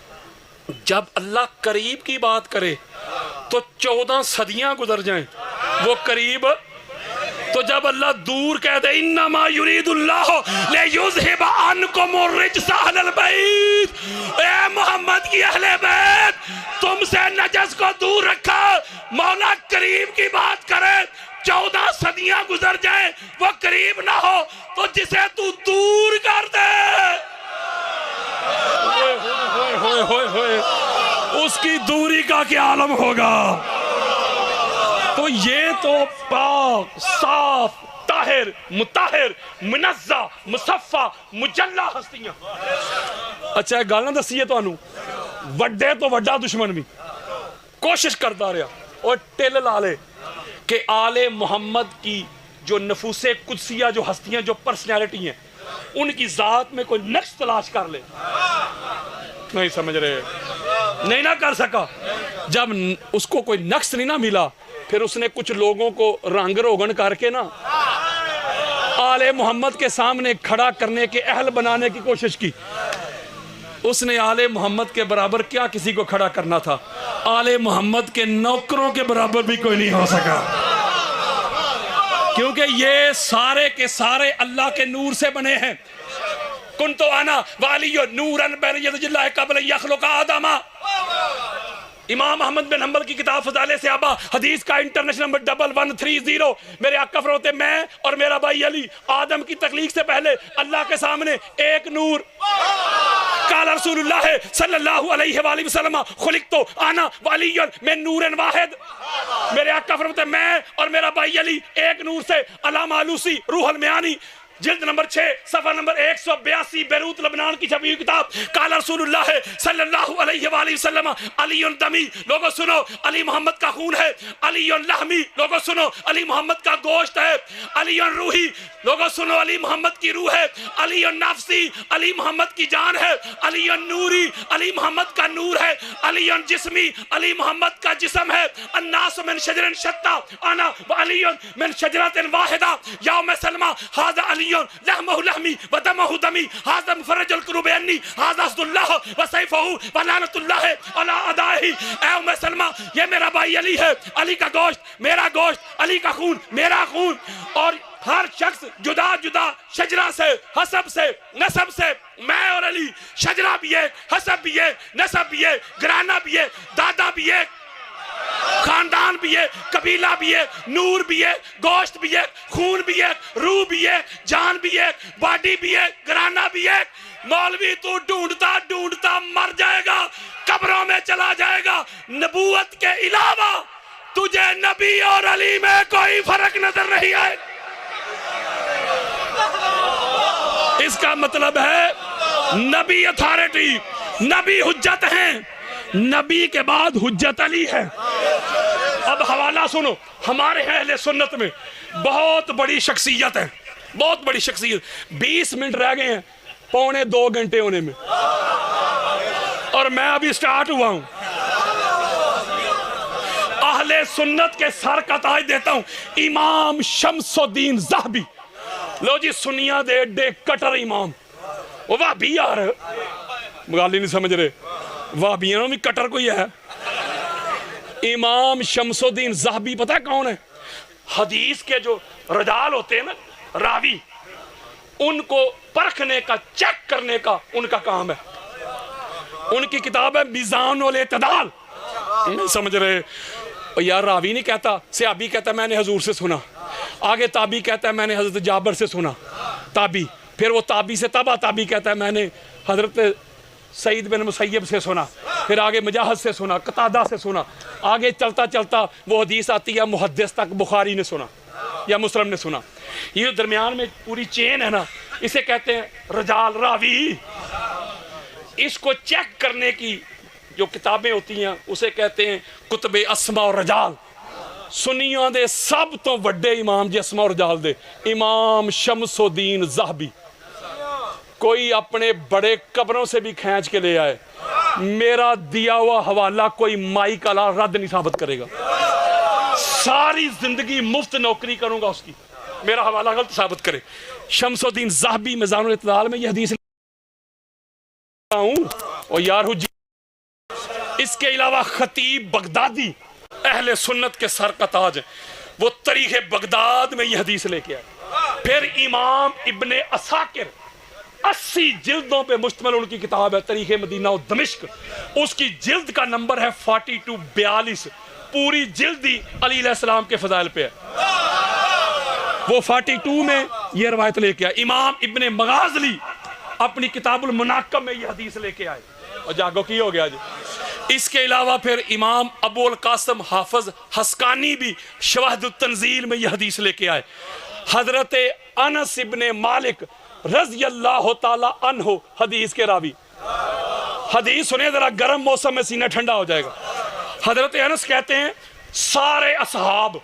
जब अल्लाह करीब की बात करे तो 14 सदियां गुजर जाएं, वो करीब। तो जब अल्लाह दूर कह दे इन्नमा युरीदुल्लाहु लियुज़हिबा अन्कुम अर्रिज्सा अहलल बैत, ए मोहम्मद की अहले बैत, तुमसे नजस को दूर रखा। मौला करीब की बात करे, 14 सदियां गुजर जाए, वो करीब ना हो, तो जिसे तू दूर कर दे, होए होए होए, उसकी दूरी का क्या आलम होगा। तो ये तो पाक, साफ, ताहिर, मुताहिर, मुनज़्ज़ा, मुसफ़ा, मुजल्ला हस्तियां। अच्छा गल ना दसी है तुहानू, वड्डे तो वड्डा दुश्मन भी कोशिश करता रहा और टिल ला ले कि आले मोहम्मद की जो नफूसे कुदसिया, जो हस्तियां, जो पर्सनैलिटी हैं, उनकी जात में कोई नक्श तलाश कर ले। नहीं समझ रहे? नहीं ना कर सका। जब उसको कोई नक्श नहीं ना मिला, फिर उसने कुछ लोगों को रंग रोगन करके ना आले मोहम्मद के सामने खड़ा करने के अहल बनाने की कोशिश की। उसने आले मोहम्मद के बराबर क्या किसी को खड़ा करना था, आले मोहम्मद के नौकरों के बराबर भी कोई नहीं हो सका, क्योंकि ये सारे के सारे अल्लाह के नूर से बने हैं। कुन तो आना वाली नूरन बैन कबल यखलुक आदमा। इमाम अहमद बिन हम्बल की किताब फज़ाइल सहाबा हदीस का इंटरनेशनल नंबर 1130। मेरे आका फरमाते मैं और मेरा भाई अली आदम की तख्लीक से पहले अल्लाह के सामने एक नूर। काला रसूलुल्लाह सल्लल्लाहु अलैहि वसल्लम खुलिकतु आना वलिय्युन मिन नूरिन वाहिद। मेरे आका फरमाते मैं और मेरा भाई अली एक नूर से। अल्लामा आलूसी रूहुल मयानी जिल्द नंबर 6 सफा नंबर 182 बेरूत लबनान की छपी हुई किताब। काला रसूलुल्लाह सल्लल्लाहु अलैहि वसल्लम अलीयुन दमी, लोगों सुनो अली मोहम्मद का खून है। अलीयुन लहमी, लोगों सुनो अली मोहम्मद का गोश्त है। अलीयुन रूही, लोगों सुनो अली मोहम्मद की रूह है। अलीयुन नफ्सी, अली मोहम्मद की जान है। अलीयुन नूरी, अली मोहम्मद का नूर है। अलीयुन जिस्मी, अली मोहम्मद का जिस्म है। अन्नास मिन शजरिन शत्ता अना व अलीयुन मिन शजरतिन वाहिदा। यौम सलमा हाज़ा अली लहमहु लहमी व दमहु दमी हाज़ा मुफर्रजुल कुरूबि अन्नी हाज़ा अस्दुल्लाह व सैफहु व लानतुल्लाह अला अदाही। ऐ उम्मे सलमा, ये मेरा भाई अली है, अली का गोश्त मेरा गोश्त, अली का खून मेरा खून। और हर शख्स जुदा जुदा शजरा से, हसब से, नसब से। मैं और अली शजरा भी है, हसब भी है, नसब भी है, घराना भी है, दादा भी है, खानदान भी है, कबीला भी है, नूर भी है, गोश्त भी है, खून भी है, रूह भी है, जान भी है, बॉडी भी है, घराना भी है। मौलवी तू ढूंढता ढूंढता मर जाएगा, कब्रों में चला जाएगा। नबूवत के अलावा तुझे नबी और अली में कोई फर्क नजर नहीं आएगा। इसका मतलब है नबी अथॉरिटी, नबी हुज्जत हैं, नबी के बाद हुज्जत अली है। अब हवाला सुनो, हमारे अहले सुन्नत में बहुत बड़ी शख्सियत है, बहुत बड़ी शख्सियत। 20 मिनट रह गए हैं 1.25 घंटे होने में, और मैं अभी स्टार्ट हुआ हूं। अहले सुन्नत के सर का ताज देता हूं इमाम शमसुद्दीन ज़हबी। लो जी, सुनिया दे एडे कटर इमाम। वो भाभी यार गाल ही नहीं समझ रहे, वाबियों में कटर कोई है। इमाम शमसुद्दीन ज़हबी पता है कौन है? हदीस के जो रजाल होते हैं ना, रावी, उनको परखने का, चेक करने का उनका काम है। उनकी किताब है मिज़ानुल एतदाल। नहीं समझ रहे यार, रावी नहीं कहता, सहाबी कहता मैंने हजूर से सुना, आगे ताबी कहता है मैंने हजरत जाबर से सुना, ताबी, फिर वो ताबी से तबा ताबी कहता है मैंने हजरत सईद बिन मुसैयब से सुना, फिर आगे मुजाहिद से सुना, कतादा से सुना, आगे चलता चलता वो हदीस आती है मुहद्दिस तक, बुखारी ने सुना या मुस्लिम ने सुना। ये दरमियान में पूरी चेन है ना, इसे कहते हैं रजाल, रावी। इसको चेक करने की जो किताबें होती हैं उसे कहते हैं कुतुबे अस्मा और रजाल। सुन्नियां दे सब तो वड्डे इमाम जी अस्मा और रजाल दे इमाम शमसुद्दीन ज़हबी। कोई अपने बड़े कब्रों से भी खींच के ले आए, मेरा दिया हुआ हवाला कोई माइक अला रद्द नहीं साबित करेगा। सारी जिंदगी मुफ्त नौकरी करूंगा उसकी, मेरा हवाला गलत साबित करे। शमसुद्दीन ज़हबी मिज़ानुल इत्तिदाल में यह हदीस और यार हुज्जत। इसके अलावा खतीब बगदादी अहले सुन्नत के सर का ताज है, वो तरीखे बगदाद में यह हदीस लेके आए। फिर इमाम इब्ने असाकिर 80 जिल्दों पे मुश्तमिल उनकी किताब है तरीखे मदीना और दमिश्क। उसकी जिल्द का नंबर है 42 पूरी जिल्द ही अली अलैहिस्सलाम के फजाइल पे है। वो 42 में ये रवायत लेके आए। इमाम इब्ने मगाजली अपनी किताबुल मुनाक्कब में ये हदीस लेके आए, और जागो की हो गया जी। इसके अलावा फिर इमाम अबुल कासिम हाफिज हस्कानी भी शवाहिदुत तंजील में यह हदीस लेके आए। हजरत अनस इब्ने मालिक रज़ियल्लाहु ताला अन्हु हदीस के रावी। हदीस सुने जरा, गर्म मौसम में सीना ठंडा हो जाएगा। हजरत अनस कहते हैं सारे असहाब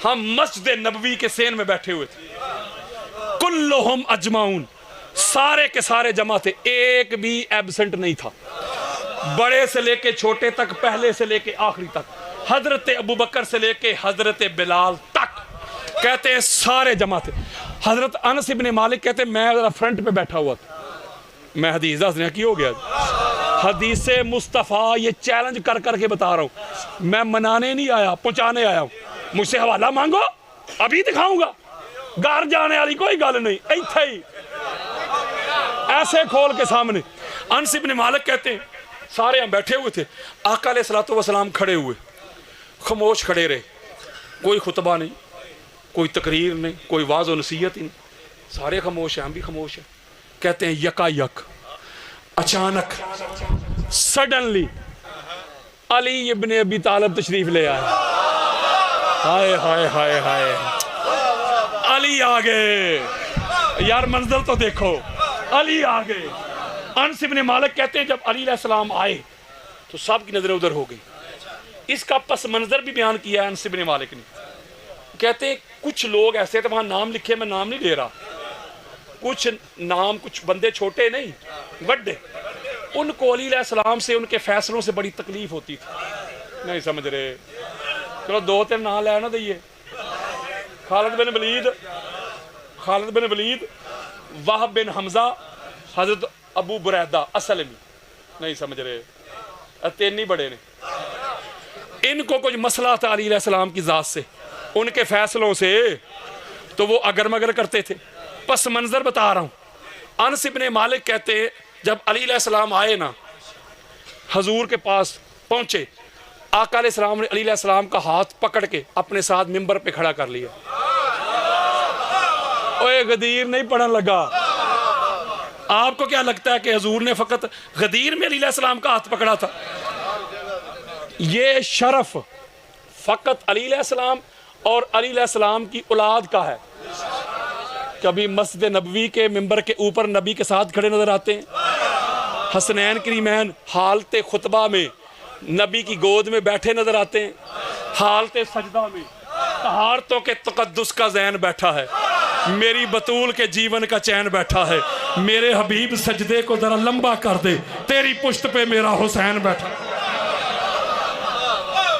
हम मस्जिद नबवी के सेन में बैठे हुए थे, कुल्लुहुम अजमाउन, सारे के सारे जमा थे, एक भी एब्सेंट नहीं था, बड़े से लेके छोटे तक, पहले से लेके आखिरी तक, हजरत अबू बकर से लेके हजरत बिलाल तक। कहते हैं सारे जमा थे। हजरत अनस इब्ने मालिक कहते मैं जरा फ्रंट पे बैठा हुआ था, मैं हदीस दस रहा की हो गया, हदीस मुस्तफ़ा ये चैलेंज कर करके बता रहा हूँ, मैं मनाने नहीं आया, पहुँचाने आया हूँ। मुझसे हवाला मांगो, अभी दिखाऊंगा, घर जाने वाली कोई गल नहीं, इत्थे ही ऐसे खोल के सामने। अनस इब्ने मालिक कहते हैं सारे हम बैठे हुए थे, आका अलैहिस्सलातु वस्सलाम खड़े हुए, खामोश खड़े रहे, कोई खुतबा नहीं, कोई तकरीर नहीं, कोई वाज़ और नसीहत ही नहीं, सारे खामोश हैं, हम भी खामोश हैं। कहते हैं यकायक अचानक सडनली अली इब्ने अबी तालिब तशरीफ ले आए। हाय हाय हाय हाय, अली आ गए यार, मंजर तो देखो, अली आ गए। अनस इब्ने मालिक कहते हैं जब अली अलैहिस्सलाम आए तो सब की नजरें उधर हो गई। इसका पस मंजर भी बयान किया है अनस इब्ने मालिक ने। कहते कुछ लोग ऐसे थे, वहां नाम लिखे, मैं नाम नहीं ले रहा, कुछ नाम, कुछ बंदे छोटे नहीं बड़े, उनको अली अलैहिस्सलाम से उनके फैसलों से बड़ी तकलीफ होती थी। नहीं समझ रहे, चलो दो तीन नाम ले ना दइए, खालिद बिन वलीद, वाहब बिन हमजा, हजरत अबू बुरैदा असलमी। नहीं समझ रहे, तीन ही बड़े ने। इनको कुछ मसला था अली अलैहिस्सलाम की जात से, उनके फैसलों से, तो वो अगर मगर करते थे। पस मंजर बता रहा हूं। अनस इब्ने मालिक कहते जब अली अलैहिस्सलाम आए ना, हजूर के पास पहुंचे, आका अलैहिस्सलाम ने अली अलैहिस्सलाम का हाथ पकड़ के अपने साथ मिंबर पे खड़ा कर लिया। ओए गदीर नहीं पढ़ने लगा। आपको क्या लगता है कि हजूर ने फकत गदीर में अली अलैहिस्सलाम का हाथ पकड़ा था? ये शरफ फकत अली अलैहिस्सलाम और अली अलैहिस्सलाम की औलाद का है। कभी मस्जिद नबवी के मिंबर के ऊपर नबी के साथ खड़े नजर आते हैं, हसनैन करीमैन हालते खुतबा में नबी की गोद में बैठे नजर आते हैं, हालते सजदा में तहारतों के तकद्दुस का ज़ैन बैठा है, मेरी बतूल के जीवन का चैन बैठा है, मेरे हबीब सजदे को जरा लंबा कर दे, तेरी पुश्त पे मेरा हुसैन बैठा।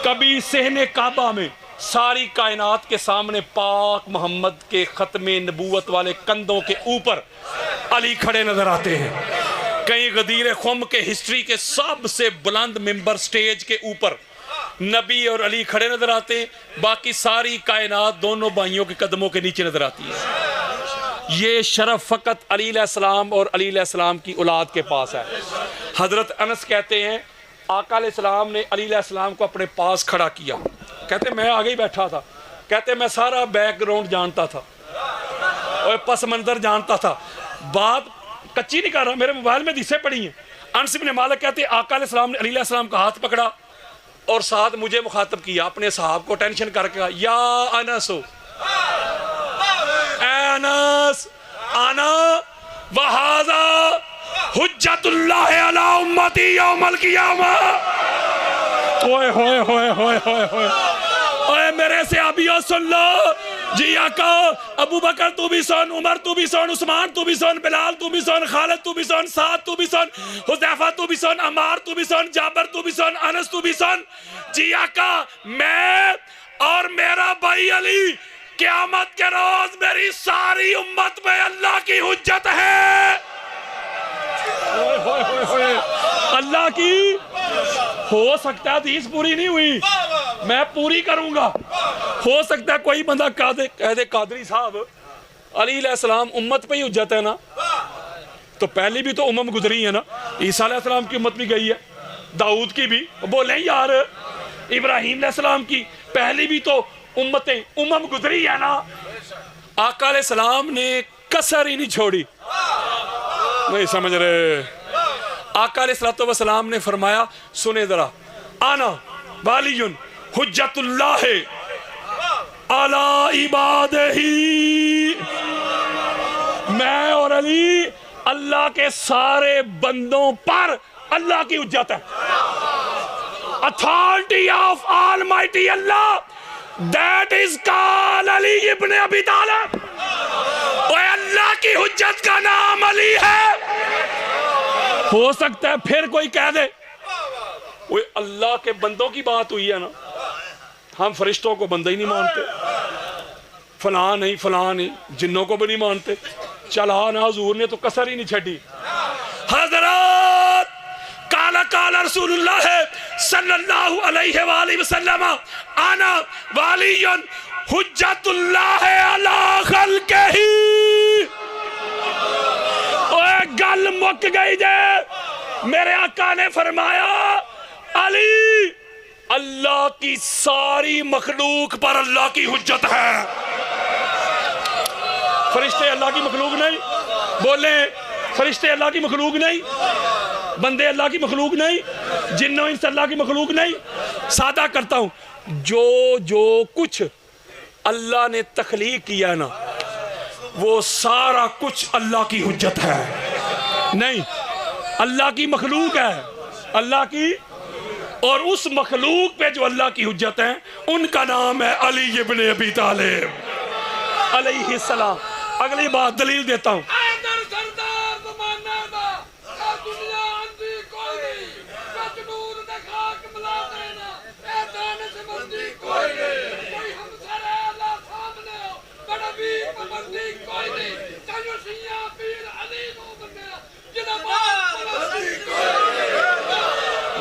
कभी सहने काबा में सारी कायनात के सामने पाक मोहम्मद के खत्मे नबूवत वाले कंधों के ऊपर अली खड़े नजर आते हैं। कहीं गदीर खुम के हिस्ट्री के सबसे बुलंद मिंबर स्टेज के ऊपर नबी और अली खड़े नजर आते हैं। बाकी सारी कायनात दोनों भाइयों के कदमों के नीचे नजर आती है। ये शरफ फकत अली अलैहिस्सलाम और अली अलैहिस्सलाम की औलाद के पास है। हजरत अनस कहते हैं आका अलैहिस्सलाम ने अली अलैहिस्सलाम को अपने पास खड़ा किया। कहते मैं आगे ही बैठा था, कहते मैं सारा बैकग्राउंड जानता था और पस मंजर जानता था, बात कच्ची नहीं कर रहा, मेरे मोबाइल में हदीसें पड़ी हैं। अनस इब्ने मालिक कहते आका अलैहिस्सलाम ने अली अलैहिस्सलाम का हाथ पकड़ा और साथ मुझे मुखातब किया, अपने साहब को टेंशन करके कहा, या अनस, अनस आना वहाजा हुज्जतुल्लाह अला उम्मती यौमल क़ियामा। ओए होए होए होए होए होए, ओए मेरे से अभियो सुन लो जी आका, अबू बकर तू भी सुन, उमर तू भी सुन, उस्मान तू भी सुन, बिलाल तू भी सुन, खालिद तू भी सुन, साद तू भी सुन, हुज़ैफा तू भी सुन, अमार तू भी सुन, जाबर तू भी सुन, अनस तू भी सुन। जी आका, मैं और मेरा भाई अली क़यामत के रोज मेरी सारी उम्मत में अल्लाह की हुज्जत है। अल्लाह की, हो सकता है हदीस पूरी नहीं हुई, मैं पूरी करूंगा। हो सकता है कोई बंदा कह दे कादरी साहब अली अलैहिस्सलाम उम्मत पे ही हुज्जत है ना, तो पहली भी तो उम्म गुजरी है ना, ईसा अलैहिस्सलाम की उम्मत भी गई है, दाऊद की भी, बोले यार इब्राहीम अलैहिस्सलाम की पहली भी तो उम्म गुजरी है ना। आका अलैहिस्सलाम ने कसर ही नहीं छोड़ी। नहीं समझ रहे। आका अलैहिस्सलातु वस्सलाम ने फरमाया, सुने जरा, आना वालियुन हुज्जतुल्लाह अला इबादिही, मैं और अली अल्लाह के सारे बंदों पर अल्लाह की हुज्जत है। Authority of almighty Allah, that is called अली इब्ने अबी तालिब। ओए अल्लाह की हुज्जत का नाम अली है। हो सकता है फिर कोई कह दे वो अल्लाह के बंदों की बात हुई है ना, हम फरिश्तों को बंदा ही नहीं मानते। फलां नहीं फलां नहीं, जिन्नों को भी नहीं मानते। चल हाँ ना, हुजूर ने तो कसर ही नहीं छड़ी। हजरत काला काला रसूलुल्लाह सल्लल्लाहु अलैहि वसल्लम आना वालियुन हुज्जतुल्लाह अला खल्क़िही। ओए गल मुक गई जे। मेरे आका ने फरमाया अली अल्लाह की सारी मखलूक पर अल्लाह की हुज्जत है। फरिश्ते अल्लाह की मखलूक नहीं, बोले फरिश्ते अल्लाह की मखलूक नहीं, बंदे अल्लाह की मखलूक नहीं, जिन्नों इंस अल्लाह की मखलूक नहीं। सादा करता हूं, जो कुछ अल्लाह ने तख्लीक किया ना, वो सारा कुछ अल्लाह की हुज्जत है। नहीं, अल्लाह की मखलूक है, अल्लाह की। और उस मखलूक पे जो अल्लाह की हुज्जत है, उनका नाम है अली इब्न अबी तालिब अलैहिस्सलाम। अगली बात दलील देता हूं।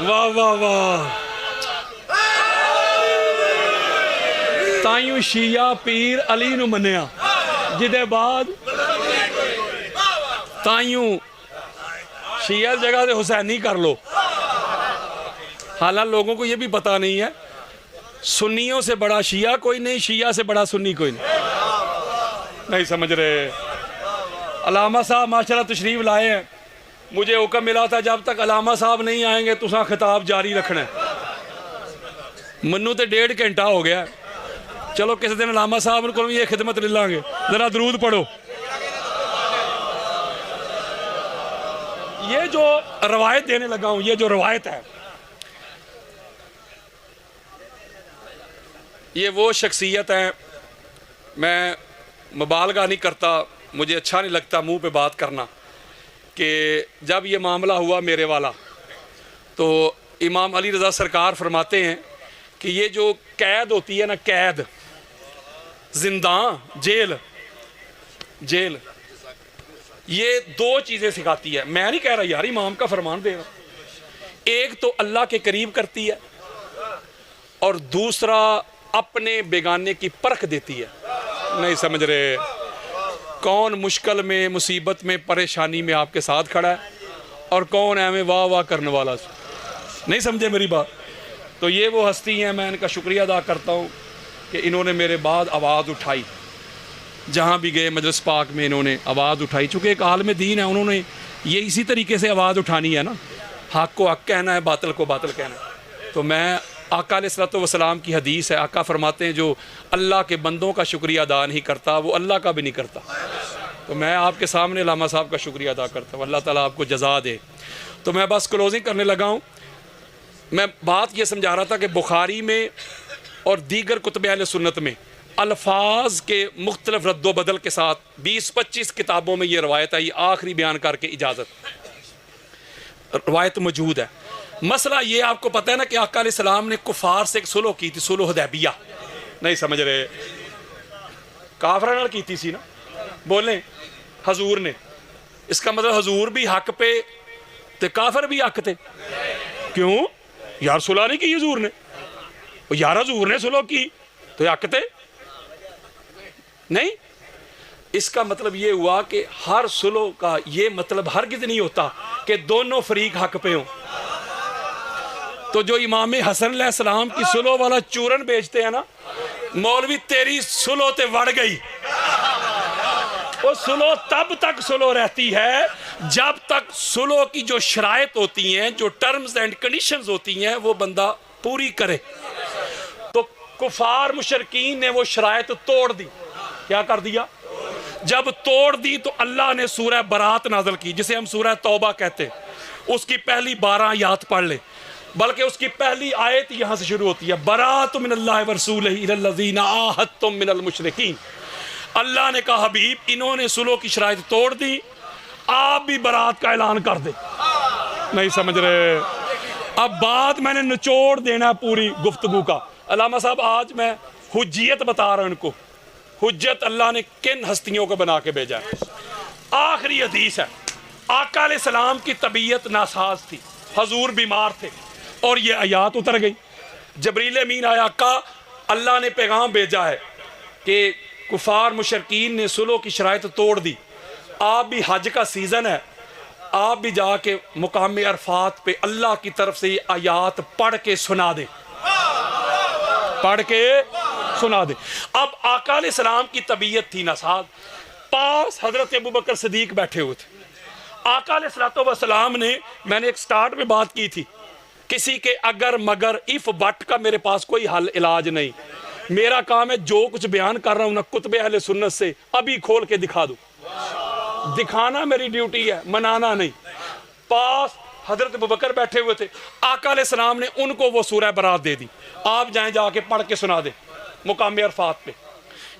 वाह वाह वाह। ताइयों शिया पीर अली नूं मन्निया, जिदे बाद ताइयों शिया जगह से हुसैनी कर लो। हालांकि लोगों को यह भी पता नहीं है, सुन्नियों से बड़ा शिया कोई नहीं, शिया से बड़ा सुन्नी कोई नहीं समझ रहे। अलामा साहब माशाल्लाह तशरीफ लाए हैं। मुझे हुक्म मिला था जब तक अलामा साहब नहीं आएंगे तुसा खिताब जारी रखना है। मन्नू तो 1.5 घंटा हो गया। चलो किसी दिन अलामा साहब को ये खिदमत ले लांगे। जरा दरूद पढ़ो। ये जो रवायत देने लगा हूं, ये जो रवायत है, ये वो शख्सियत है, मैं मुबालगा नहीं करता, मुझे अच्छा नहीं लगता मुंह पे बात करना, कि जब ये मामला हुआ मेरे वाला, तो इमाम अली रज़ा सरकार फरमाते हैं कि ये जो कैद होती है ना, कैद, जिंदा, जेल, ये 2 चीज़ें सिखाती है। मैं नहीं कह रहा यार, इमाम का फरमान दे रहा। एक तो अल्लाह के करीब करती है, और दूसरा अपने बेगाने की परख देती है। नहीं समझ रहे? कौन मुश्किल में, मुसीबत में, परेशानी में आपके साथ खड़ा है, और कौन है में वाह वाह करने वाला। नहीं समझे मेरी बात? तो ये वो हस्ती हैं, मैं इनका शुक्रिया अदा करता हूँ कि इन्होंने मेरे बाद आवाज़ उठाई। जहाँ भी गए मजलिस पाक में इन्होंने आवाज़ उठाई। चूँकि एक आलिम दीन है, उन्होंने ये इसी तरीके से आवाज़ उठानी है ना, हक़ को हक़ कहना है, बातिल को बातिल कहना है। तो मैं आका अलैहिस्सलातु वस्सलाम की हदीस है, आका फरमाते हैं जो अल्लाह के बंदों का शुक्रिया अदा नहीं करता वो अल्लाह का भी नहीं करता। तो मैं आपके सामने अल्लामा साहब का शुक्रिया अदा करता हूँ, अल्लाह ताला आपको जज़ा दे। तो मैं बस क्लोजिंग करने लगा हूँ। मैं बात ये समझा रहा था कि बुखारी में और दीगर कुतुब अहले सुन्नत में अल्फाज के मुख्तलिफ रद्दो बदल के साथ 20-25 किताबों में ये रवायत है। ये आखिरी बयान करके इजाज़त, रवायत मौजूद है। मसला ये आपको पता है ना कि आका अलैहिस्सलाम ने कुफार से एक सुलह की थी, सुलह हुदैबिया। नहीं समझ रहे? काफिर नाल की थी ना, बोले हजूर ने। इसका मतलब हजूर भी हक पे ते काफिर भी हक थे। क्यों यार? सुलह नहीं की हजूर ने, यार हजूर ने सुलह की तो हक थे नहीं। इसका मतलब ये हुआ कि हर सुलह का ये मतलब हरगिज़ नहीं होता कि दोनों फरीक हक पे हों। तो जो इमाम हसन अलैहिस्सलाम की सुलह वाला चूरन बेचते हैं ना, मौलवी तेरी सुलह ते वड़ गई। वो सुलह तब तक सुलह रहती है जब तक सुलह की जो शराइत होती हैं, जो टर्म्स एंड कंडीशंस होती हैं, वो बंदा पूरी करे। तो कुफार मुशरकीन ने वो शराइत तोड़ दी। क्या कर दिया? जब तोड़ दी तो अल्लाह ने सूरह बरात नाज़िल की, जिसे हम सूरह तौबा कहते हैं। उसकी पहली 12 आयत पढ़ ले, बल्कि उसकी पहली आयत यहां से शुरू होती है, बराअतु मिनल्लाहि व रसूलिही इलल्लज़ीना आहदतुम मिनल मुशरिकीन। अल्लाह ने कहा हबीब इन्होंने सुलह की शराइत तोड़ दी, आप भी बरात का ऐलान कर दे। नहीं समझ रहे? अब बात मैंने निचोड़ देना पूरी गुफ्तगू का। अल्लामा साहब आज मैं हुज्जियत बता रहा हूं इनको, हुज्जत अल्लाह ने किन हस्तियों को बना के भेजा है। आखिरी हदीस है, आका अलैहिस्सलाम की तबीयत नासाज थी, हजूर बीमार थे और ये आयात उतर गई। जबरील अमीन आया, आका अल्लाह ने पैगाम भेजा है कि कुफार मुशरकीन ने सुलह की शराइत तोड़ दी, आप भी हज का सीज़न है, आप भी जाके मुकाम अरफात पे अल्लाह की तरफ से ये आयात पढ़ के सुना दे, पढ़ के सुना दे। अब आका अलैहिस्सलाम की तबीयत थी नासाज, पास हजरत अबू बकर सिद्दीक बैठे हुए थे। आका अलैहिस्सलाम ने, मैंने एक स्टार्ट में बात की थी, किसी के अगर मगर इफ बट का मेरे पास कोई हल इलाज नहीं, मेरा काम है जो कुछ बयान कर रहा हूं ना कुतबे अहले सुन्नत से अभी खोल के दिखा दूं, दिखाना मेरी ड्यूटी है, मनाना नहीं। पास हजरत अबू बकर बैठे हुए थे, आका अलैहिस्सलाम ने उनको वो सूरह बरात दे दी, आप जाएं जाके पढ़ के सुना दे मुकाम अरफात पे।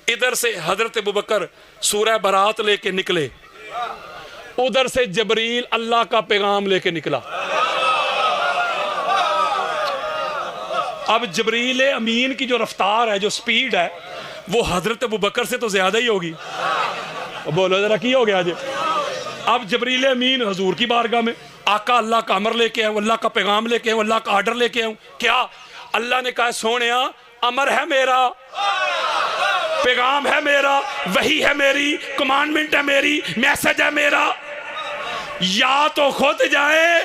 इधर से हजरत अबू बकर सूरह बरात लेके निकले, उधर से जबरील अल्लाह का पैगाम लेके निकला। अब जबरील अमीन की जो रफ्तार है, जो स्पीड है, वो हजरत अबू बकर से तो ज्यादा ही होगी। बोलो जरा की हो गया जी। अब जबरील अमीन हजूर की बारगाह में, आका अल्लाह का अमर लेके आऊं, अल्लाह का पैगाम लेके आऊं, अल्लाह का आर्डर लेके आऊं। क्या अल्लाह ने कहा, सोनिया अमर है मेरा, पैगाम है मेरा, वही है मेरी, कमांडमेंट है मेरी, मैसेज है मेरा, या तो खुद जाए,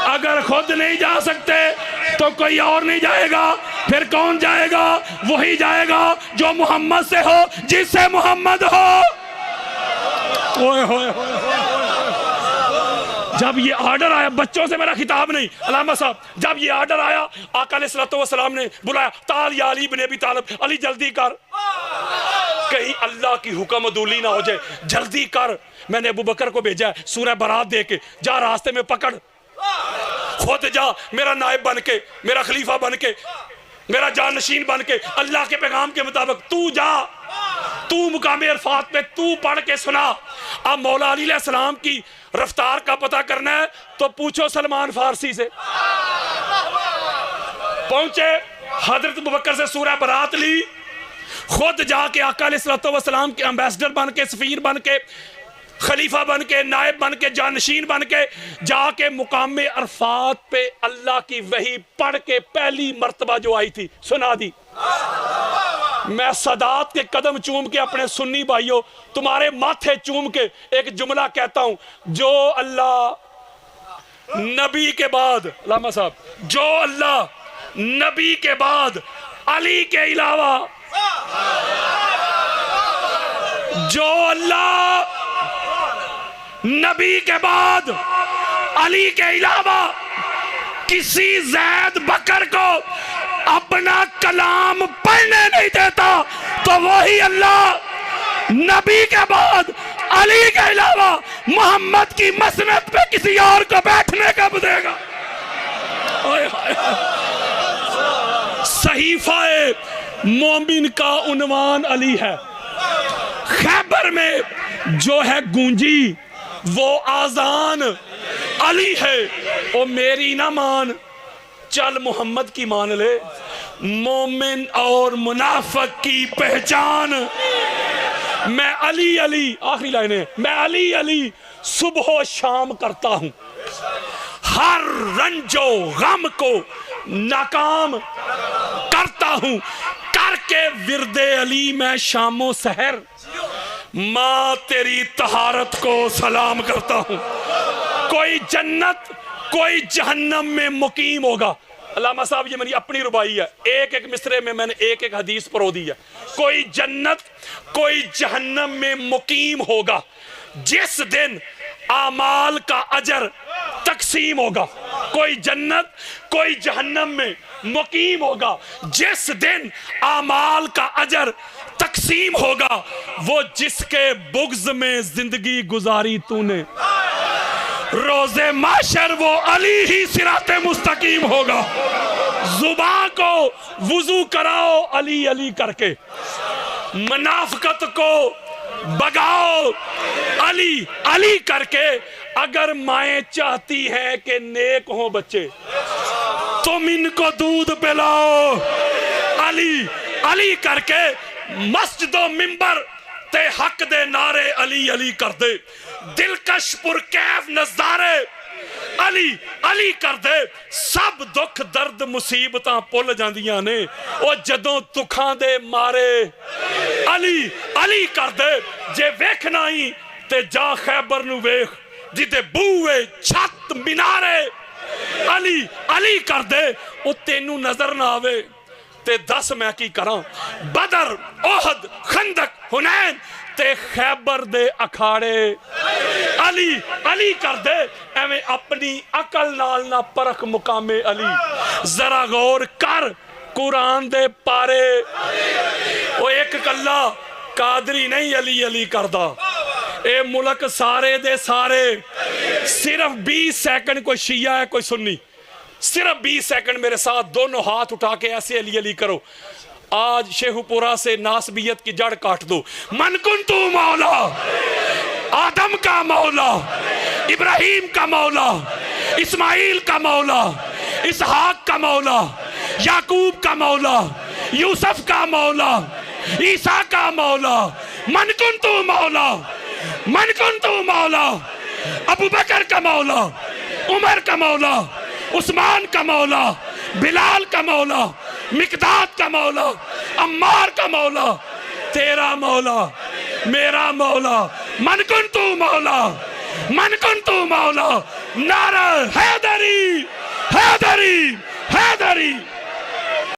अगर खुद नहीं जा सकते तो कोई और नहीं जाएगा, फिर कौन जाएगा? वही जाएगा जो मोहम्मद से हो, जिससे मोहम्मद हो। ओए होए होए। जब ये ऑर्डर आया, बच्चों से मेरा खिताब नहीं अलामा साहब, जब ये ऑर्डर आया आका अलैहिस्सलाम ने बुलाया, ताल या अली इब्न अबी तालिब, अली जल्दी कर, कहीं अल्लाह की हुक्म अदूली ना हो जाए, जल्दी कर। मैंने अबू बकर को भेजा है सूरह बरात दे के, जा रास्ते में पकड़, खुद जा, मेरा नायब बन के, मेरा खलीफा बन के, मेरा जानशीन बन के, अल्लाह के पैगाम के मुताबिक तू जा, तू मुकाम अरफात पे तू पढ़ के सुना। अब मौला अली अलैहिस्सलाम की रफ्तार का पता करना है तो पूछो सलमान फारसी से। पहुंचे, हजरत अबू बकर से सूरह बरात ली, खुद जाके आका अलैहिस्सलाम के एम्बेसडर बन के, सफीर बन के, खलीफा बन के, नायब बन के, जानशीन बन के जाके मुकाम अरफात पे अल्लाह की वही पढ़ के पहली मर्तबा जो आई थी सुना दी। मैं सदात के कदम चूम के अपने सुन्नी भाइयों तुम्हारे माथे चूम के एक जुमला कहता हूं, जो अल्लाह नबी के बाद, अल्लामा साहब, जो अल्लाह नबी के बाद अली के अलावा, जो अल्लाह नबी के बाद अली के अलावा किसी जैद बकर को अपना कलाम पढ़ने नहीं देता, तो वही अल्लाह नबी के बाद अली के अलावा मोहम्मद की मसनद पे किसी और को बैठने कब देगा? सहीफाए मोमिन का उन्वान अली है। खैबर में जो है गूंजी वो आजान अली है। ओ मेरी ना मान, चल मोहम्मद की मान ले। मोमिन और मुनाफिक की पहचान, मैं अली अली, आखिरी लाइन है, मैं अली अली सुबह शाम करता हूं, हर रंजो गम को नाकाम करता हूं, करके विरदे अली मैं शामो सहर माँ तेरी तहारत को सलाम करता हूं। कोई जन्नत कोई जहन्नम में मुकीम होगा। अल्लामा साहब ये मेरी अपनी रुबाई है, एक एक मिसरे में मैंने एक एक हदीस परो दी है। कोई जन्नत कोई जहन्नम में मुकीम होगा जिस दिन आमाल का अजर तकसीम होगा। कोई जन्नत कोई जहन्नम में मुकीम होगा जिस दिन आमाल का अजर तकसीम होगा। वो जिसके बुग़्ज़ में जिंदगी गुजारी तूने, रोज़े माशर वो अली ही सिराते मुस्तकीम होगा। जुबान को वुजू कराओ अली अली करके, मुनाफिकत को भगाओ अली अली करके। अगर माएं चाहती हैं कि नेक हो बच्चे, तुम इनको दूध पिलाओ अली अली करके मस्जिदों मिंबर ते हक दे नारे अली अली कर दे, दिलकश पुरकैफ नज़ारे अली अली कर दे। सब दुख दर्द मुसीबतां भुल जांदियां ने ओ जदों दुखां दे मारे अली अली कर दे। जे वेखना ही ते जा खैबर नू वेख, जिदे बूहे छत मीनारे अली अली कर दे। ओ तेनू नजर ना आवे ते दस मैं की करां। बदर ओहद खंदक हुनैन ते खैबर दे अखाड़े अली अली कर दे। एवें अपनी अकल नाल ना परख मुकामे अली। जरा गौर कर कुरान दे पारे, ओ एक कल्ला कादरी नहीं अली अली करदा, ए मुल्क सारे दे सारे। सिर्फ 20 सेकंड कोई शिया है कोई सुन्नी, सिर्फ 20 सेकंड मेरे साथ दोनों हाथ उठा के ऐसे अली अली करो। आज शेखुपुरा से नासबियत की जड़ काट दो। मन कुन तू मौला, आदम का मौला, इब्राहिम का मौला, इस्माइल का मौला, इसहाक का मौला, याकूब का मौला, यूसुफ का मौला, ईसा का मौला। मन कुन तू मौला, मन कुन तू मौला, अबू बकर का मौला, उमर का मौला, उस्मान का मौला, बिलाल का मौला, मिकदाद का मौला, अम्मार का मौला, तेरा मौला मेरा मौला। मन कुन तू मौला, मन कुन तू मौला। नारा हैदरी हैदरी हैदरी।